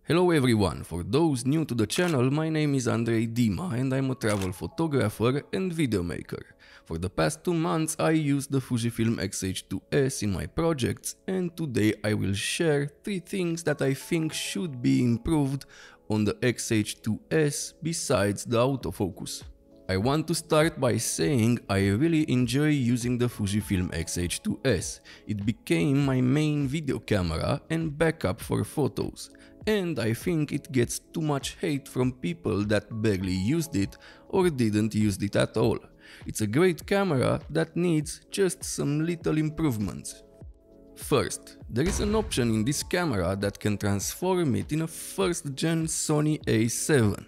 Hello everyone, for those new to the channel, my name is Andrei Dima and I'm a travel photographer and video maker. For the past 2 months I used the Fujifilm X-H2s in my projects, and today I will share 3 things that I think should be improved on the X-H2s besides the autofocus. I want to start by saying I really enjoy using the Fujifilm X-H2s. It became my main video camera and backup for photos, and I think it gets too much hate from people that barely used it or didn't use it at all. It's a great camera that needs just some little improvements. First, there is an option in this camera that can transform it in a first-gen Sony A7.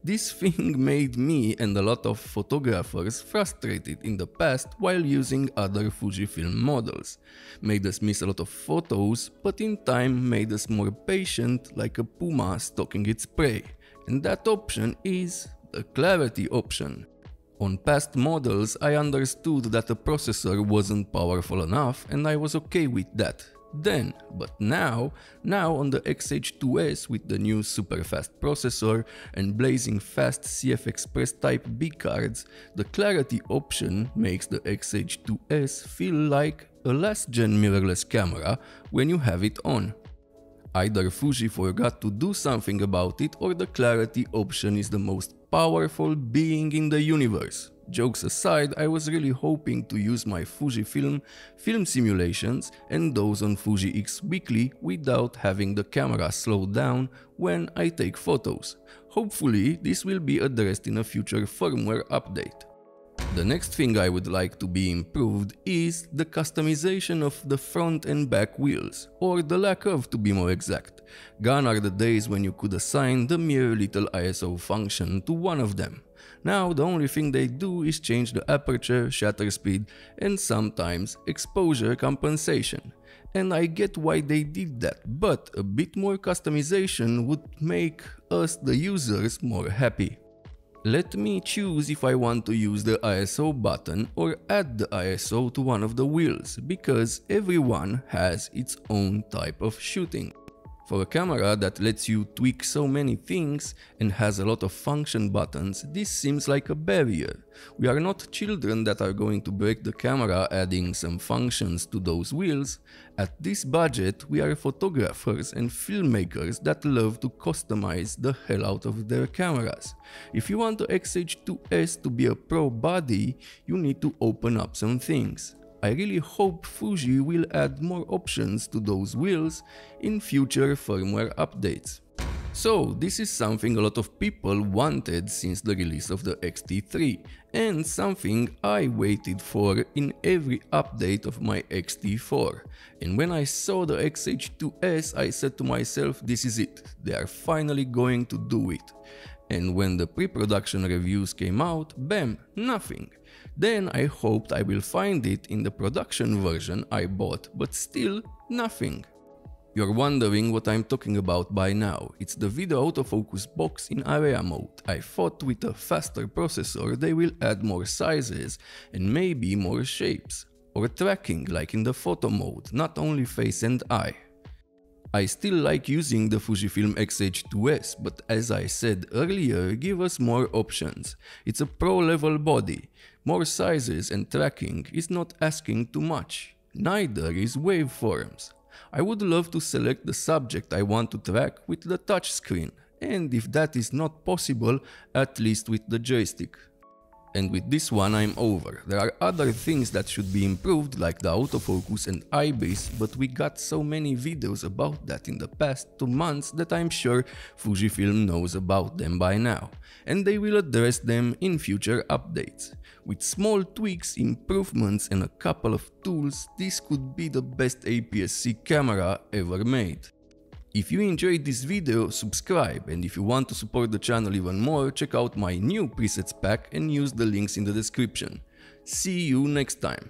This thing made me and a lot of photographers frustrated in the past while using other Fujifilm models. Made us miss a lot of photos, but in time made us more patient, like a puma stalking its prey. And that option is the clarity option. On past models I understood that the processor wasn't powerful enough and I was okay with that. Then, but now on the X-H2s with the new super fast processor and blazing fast CF Express Type B cards, the clarity option makes the X-H2s feel like a last gen mirrorless camera when you have it on. Either Fuji forgot to do something about it, or the clarity option is the most powerful being in the universe. Jokes aside, I was really hoping to use my Fujifilm film simulations and those on Fuji X weekly without having the camera slow down when I take photos. Hopefully this will be addressed in a future firmware update. The next thing I would like to be improved is the customization of the front and back wheels, or the lack of, to be more exact. Gone are the days when you could assign the mere little ISO function to one of them. Now the only thing they do is change the aperture, shutter speed and sometimes exposure compensation. And I get why they did that, but a bit more customization would make us, the users, more happy. Let me choose if I want to use the ISO button or add the ISO to one of the wheels, because everyone has its own type of shooting. For a camera that lets you tweak so many things and has a lot of function buttons, this seems like a barrier. We are not children that are going to break the camera adding some functions to those wheels. At this budget, we are photographers and filmmakers that love to customize the hell out of their cameras. If you want the X-H2s to be a pro body, you need to open up some things. I really hope Fuji will add more options to those wheels in future firmware updates. So this is something a lot of people wanted since the release of the X-T3, and something I waited for in every update of my X-T4. And when I saw the X-H2s, I said to myself, this is it, they are finally going to do it. And when the pre-production reviews came out, bam, nothing. Then I hoped I will find it in the production version I bought, but still nothing. You're wondering what I'm talking about by now. It's the video autofocus box in area mode. I thought with a faster processor they will add more sizes and maybe more shapes. Or tracking like in the photo mode, not only face and eye. I still like using the Fujifilm X-H2s, but as I said earlier, give us more options. It's a pro-level body. More sizes and tracking is not asking too much. Neither is waveforms. I would love to select the subject I want to track with the touchscreen, and if that is not possible, at least with the joystick. And with this one I'm over. There are other things that should be improved, like the autofocus and IBIS, but we got so many videos about that in the past 2 months that I'm sure Fujifilm knows about them by now. And they will address them in future updates. With small tweaks, improvements and a couple of tools, this could be the best APS-C camera ever made. If you enjoyed this video, subscribe, and if you want to support the channel even more, check out my new presets pack and use the links in the description. See you next time.